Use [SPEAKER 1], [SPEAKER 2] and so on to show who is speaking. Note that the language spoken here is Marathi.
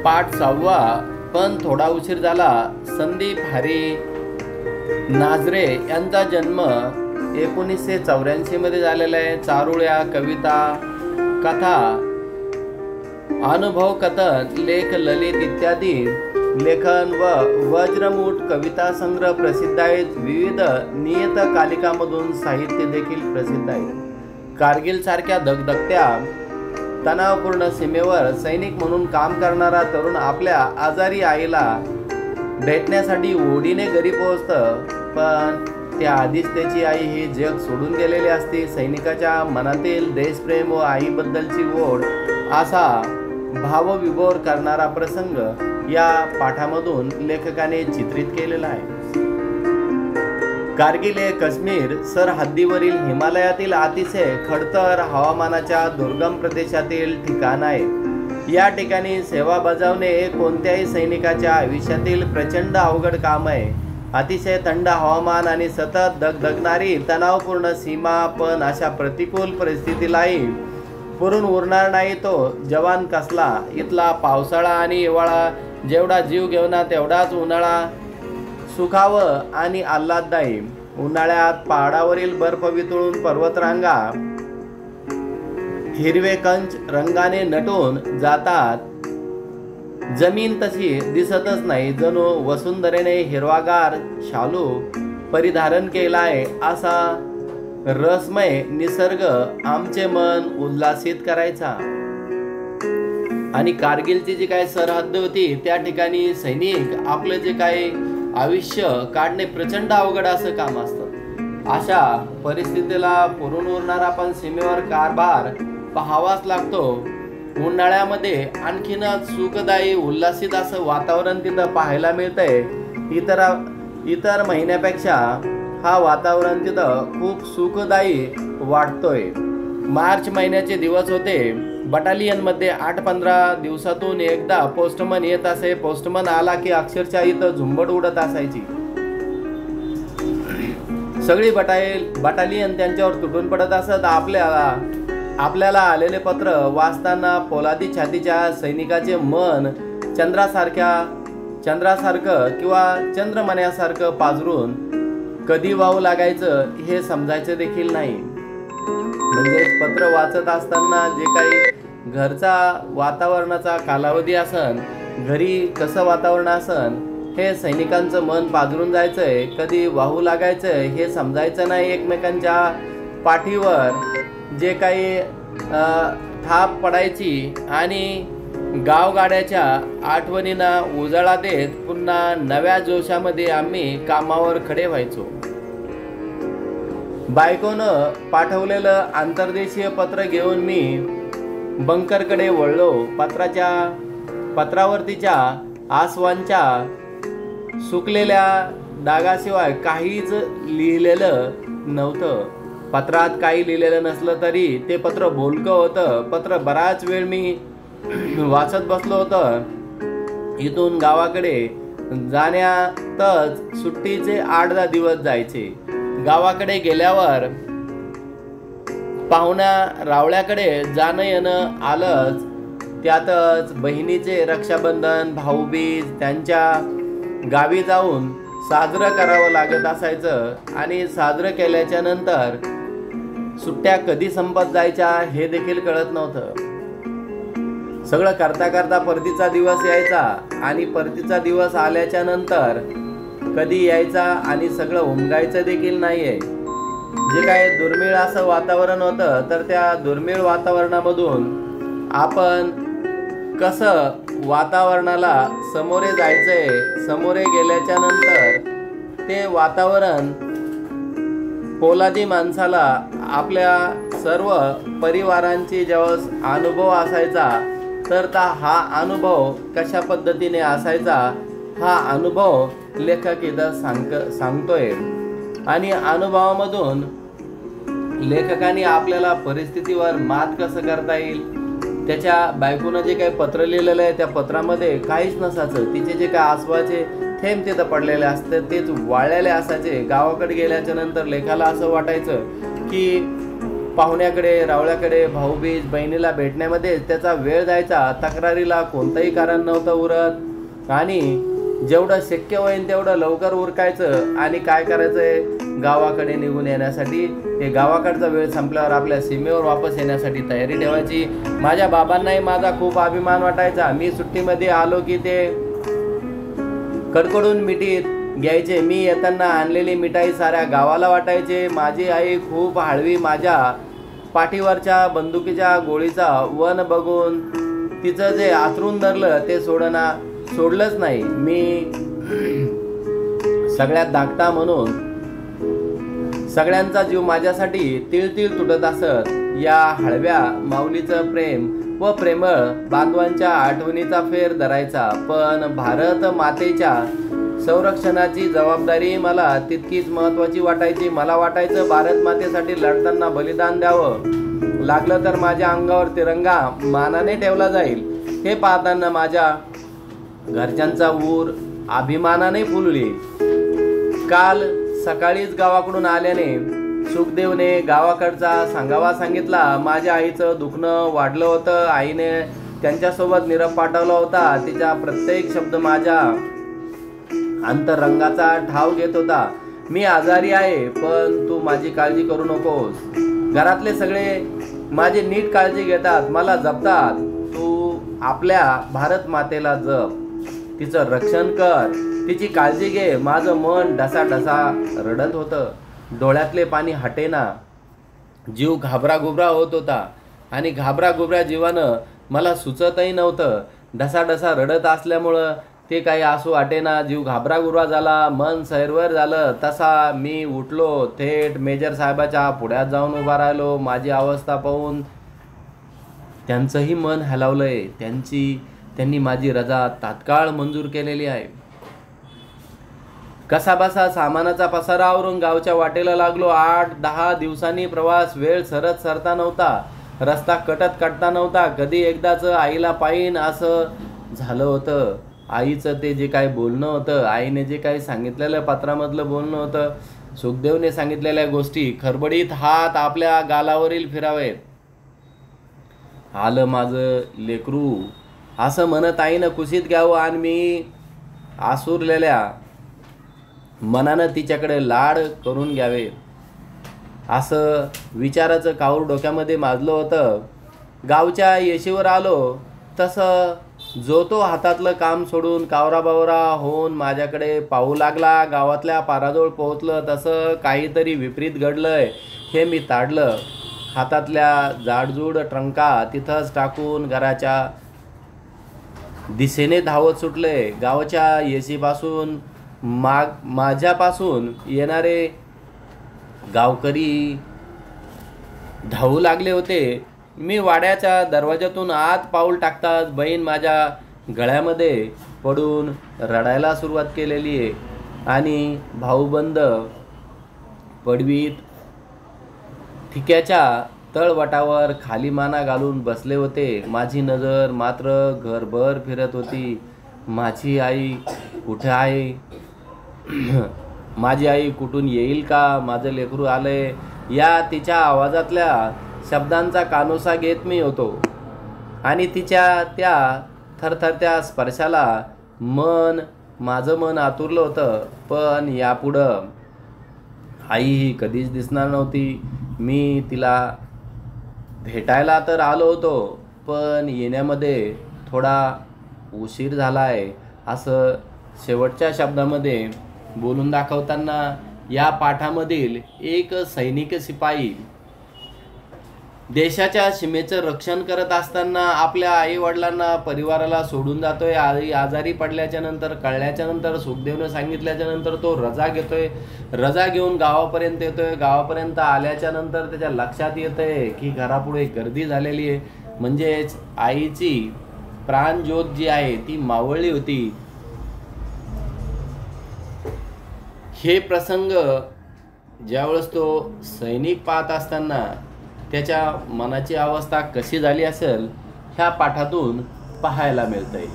[SPEAKER 1] पाठ 6वा. पण थोडा उशीर झाला. संदीप हरी नाझरे यांचा जन्म 1984 मध्ये झालेला आहे. चारोळ्या, कविता, कथा, अनुभव कथन, लेख, ललित इत्यादी लेखन व वज्रमूठ कविता संग्रह प्रसिद्ध आहेत. विविध नियतकालिकामधून साहित्य देखील प्रसिद्ध आहे. कारगिल सारख्या धगधगत्या तणावपूर्ण सीमेवर सैनिक म्हणून काम करणारा तरुण आपल्या आजारी आईला भेटण्यासाठी ओढीने घरी पोहोचतं. पण त्या आधीच त्याची आई हे जग सोडून गेलेली असते. सैनिकाच्या मनातील देशप्रेम व आईबद्दलची ओढ असा भावविभोर करणारा प्रसंग या पाठामधून लेखकाने चित्रित केलेला आहे. कारगिल हे काश्मीर सरहद्दीवरील हिमालयातील अतिशय खडतर हवामानाच्या दुर्गम प्रदेशातील ठिकाण आहे. या ठिकाणी सेवा बजावणे हे कोणत्याही सैनिकाच्या आयुष्यातील प्रचंड अवघड काम आहे. अतिशय थंड हवामान आणि सतत दगदगणारी तणावपूर्ण सीमा. पण अशा प्रतिकूल परिस्थितीलाही पुरून उरणार नाही तो जवान कसला. इथला पावसाळा आणि हिवाळा जेवढा जीव घेवना तेवढाच उन्हाळा सुखावं आणि आल्हाददायी. उन्हाळ्यात पहाडावरील बर्फ वितळून पर्वतरांगा हिरवे कंच रंगाने नटून जातात. जमीन तशी दिसतच नाही. जणू वसुंधरेने हिरवागार शालू परिधारण केलाय असा रसमय निसर्ग आमचे मन उल्हासित करायचा. आणि कारगिलची जी काही सरहद्द होती त्या ठिकाणी सैनिक आपलं जे काही आयुष्य काढणे प्रचंड अवघड असं काम असतं. अशा परिस्थितीला पुरून उरणारा पण सीमेवर कारभार पाहावाच लागतो. उन्हाळ्यामध्ये आणखीनच सुखदायी उल्हासित असं वातावरण तिथं पाहायला मिळतंय. इतर महिन्यापेक्षा हा वातावरण तिथं खूप सुखदायी वाटतोय. मार्च महिन्याचे दिवस होते. बटालियनमध्ये 8-15 दिवसातून एकदा पोस्टमन येत असे. पोस्टमन आला की अक्षरशः इथं झुंबड उडत असायची. सगळी बटालियन त्यांच्यावर तुटून पडत असत. आपल्याला आलेले पत्र वाचताना पोलादी छातीच्या सैनिकाचे मन चंद्रासारखं किंवा चंद्रमण्यासारखं पाजरून कधी वाहू लागायचं हे समजायचं देखील नाही. म्हणजे पत्र वाचत असताना जे काही घरचा वातावरणाचा कालावधी असन, घरी कसं वातावरण असन हे सैनिकांचं मन पाजरून जायचंय, कधी वाहू लागायचंय हे समजायचं नाही. एकमेकांच्या पाठीवर जे काही थाप पडायची आणि गावगाड्याच्या आठवणींना उजाळा देत पुन्हा नव्या जोशामध्ये आम्ही कामावर खडे व्हायचो. बायकोनं पाठवलेलं आंतरदेशीय पत्र घेऊन मी बंकरकडे वळलो. पत्रावरतीच्या आसवांच्या सुकलेल्या डागाशिवाय काहीच लिहिलेलं नव्हतं. पत्रात काही लिहिलेलं नसलं तरी ते पत्र बोलकं होतं. पत्र बराच वेळ मी वाचत बसलो होतं. इथून गावाकडे जाण्यातच सुट्टीचे 8-10 दिवस जायचे. गावाकडे गेल्यावर पाहुण्या रावळ्याकडे जाणं येणं आलंच. त्यातच बहिणीचे रक्षाबंधन, भाऊबीज त्यांच्या गावी जाऊन साजरं करावं लागत असायचं. आणि साजरं केल्याच्या नंतर सुट्ट्या कधी संपत जायच्या हे देखील कळत नव्हतं. सगळं करता करता परतीचा दिवस यायचा आणि परतीचा दिवस आल्याच्या नंतर कधी यायचा आणि सगळं उमगायचं देखील नाहीये. जे काय दुर्मिळ असं वातावरण होतं तर त्या दुर्मिळ वातावरणामधून आपण कसं वातावरणाला समोरे जायचंय, समोरे गेल्याच्या नंतर ते वातावरण पोलादी माणसाला आपल्या सर्व परिवारांची जेव्हा अनुभव असायचा तर हा अनुभव कशा पद्धतीने असायचा हा अनुभव लेखक इथं सांगतोय. आणि अनुभवामधून लेखकाने आपल्याला परिस्थितीवर मात कसं करता येईल. त्याच्या बायकोनं जे काही पत्र लिहिलेलं आहे त्या पत्रामध्ये काहीच नसायचं. तिचे जे काही आसवाचे थेंब तिथं पडलेले असते तेच वाळलेले असायचे. गावाकडे गेल्याच्या नंतर लेखाला असं वाटायचं की पाहुण्याकडे, रावळ्याकडे, भाऊबीज, बहिणीला भेटण्यामध्ये त्याचा वेळ जायचा. तक्रारीला कोणतंही कारण नव्हतं उरत आणि जेवढं शक्य होईल तेवढं लवकर उरकायचं आणि काय करायचंय, गावाकडे निघून येण्यासाठी. हे गावाकडचा वेळ संपल्यावर आपल्या सीमेवर वापस येण्यासाठी तयारी ठेवायची. माझ्या बाबांनाही माझा खूप अभिमान वाटायचा. मी सुट्टीमध्ये आलो की ते कडकडून मिठीत घ्यायचे. मी येताना आणलेली मिठाई साऱ्या गावाला वाटायचे. माझी आई खूप हळवी. माझ्या पाठीवरच्या बंदुकीच्या गोळीचा वन बघून तिचं जे आतरून धरलं ते सोडलंच नाही. मी सगळ्यात धाकटा म्हणून सगळ्यांचा जीव माझ्यासाठी तिळतिळ तुटत असत. या हळव्या माऊलीचं प्रेम व प्रेमळ बांधवांच्या आठवणीचा फेर धरायचा. पण भारत मातेच्या संरक्षणाची जबाबदारी मला तितकीच महत्वाची वाटायची. मला वाटायचं भारत मातेसाठी लढताना बलिदान द्यावं. लागलं तर माझ्या अंगावर तिरंगा मानाने ठेवला जाईल. हे पाहताना माझ्या घरच्यांचा ऊर अभिमानाने फुलली. काल सकाळीच गावाकडून आल्याने सुखदेवने गावाकडचा सांगावा सांगितला. माझ्या आईचं दुखणं वाढलं होतं. आईने त्यांच्यासोबत निरोप पाठवला होता. तिचा प्रत्येक शब्द माझ्या अंतरंगाचा ठाव घेत होता. मी आजारी आहे, पण तू माझी काळजी करू नकोस. घरातले सगळे माझी नीट काळजी घेतात, मला जपतात. तू आपल्या भारत मातेला जप, तिचं रक्षण कर, तिची काळजी घे. माझं मन ढसाढसा रडत होतं. डोळ्यातले पाणी हटेना. जीव घाबराघुबरा होत होता आणि घाबराघुबऱ्या जीवानं मला सुचतही नव्हतं. ढसाढसा रडत असल्यामुळं ते काही असू वाटेना. जीव घाबराघुबरा झाला. मन सैरवर झालं. तसा मी उठलो. थेट मेजर साहेबाच्या पुढ्यात जाऊन उभा राहिलो. माझी अवस्था पाहून त्यांचंही मन हलावलंय. त्यांनी माझी रजा तात्काळ मंजूर केलेली आहे. कसाबसा सामानाचा पसारा आवरून गावच्या वाटेला लागलो. 8-10 दिवसांनी प्रवास. वेळ सरत सरता नव्हता. रस्ता कटता नव्हता. कधी एकदाच आईला पाहीन असं झालं होतं. आईचं ते जे काही बोलणं होतं, आईने जे काही सांगितलेलं पत्रामधलं बोलणं होतं, सुखदेवने सांगितलेल्या गोष्टी, खरबडीत हात आपल्या गालावरील फिरावेत. आलं माझं लेकरू असं म्हणत आईनं कुशीत घ्यावं आणि मी आसुरलेल्या मनानं तिच्याकडे लाड करून घ्यावे असं विचाराचं काऊर डोक्यामध्ये माजलं होतं. गावच्या येशीवर आलो तसं जो तो हातातलं काम सोडून कावराबावरा होऊन माझ्याकडे पाहू लागला. गावातल्या पाराजवळ पोहोचलं तसं काहीतरी विपरीत घडलंय हे मी ताडलं. हातातल्या जाडजूड ट्रंका तिथंच टाकून घराच्या दिशेने धावत सुटले. गावाच्या येशीपासून माझ्यापासून येणारे गावकरी धावू लागले होते. मी वाड्याच्या दरवाजातून आत पाऊल टाकताच बहीण माझ्या गळ्यामध्ये पडून रडायला सुरुवात केलेली आहे आणि भाऊबंद पडवीत ठिक्याच्या तळवटावर खाली माना घालून बसले होते. माझी नजर मात्र घरभर फिरत होती. माझी आई कुठे आहे? माझी आई कुठून येईल का? माझं लेकरू आलंय या तिच्या आवाजातल्या शब्दांचा कानोसा घेत मी होतो आणि तिच्या त्या थरथरत्या स्पर्शाला माझं मन आतुरलं होतं. पण यापुढं आई ही कधीच दिसणार नव्हती. मी तिला भेटायला तर आलो होतो, पण येण्यामध्ये थोडा उशीर झाला आहे असं शेवटच्या शब्दामध्ये बोलून दाखवताना या पाठामधील एक सैनिक शिपाई देशाच्या सीमेचं रक्षण करत असताना आपल्या आई वडिलांना परिवाराला सोडून जातोय. आजारी पडल्याच्या नंतर कळल्याच्या नंतर सुखदेवने सांगितल्याच्या नंतर तो रजा घेतोय. रजा घेऊन गावापर्यंत येतोय. गावापर्यंत आल्याच्या नंतर त्याच्या लक्षात येतंय की घरापुढे गर्दी झालेली आहे. म्हणजेच आईची प्राणज्योत जी आहे ती मावळली होती. हे प्रसंग ज्यावेळेस तो सैनिक पाहत असताना त्याच्या मनाची अवस्था कशी झाली असेल ह्या पाठातून पाहायला मिळतंय.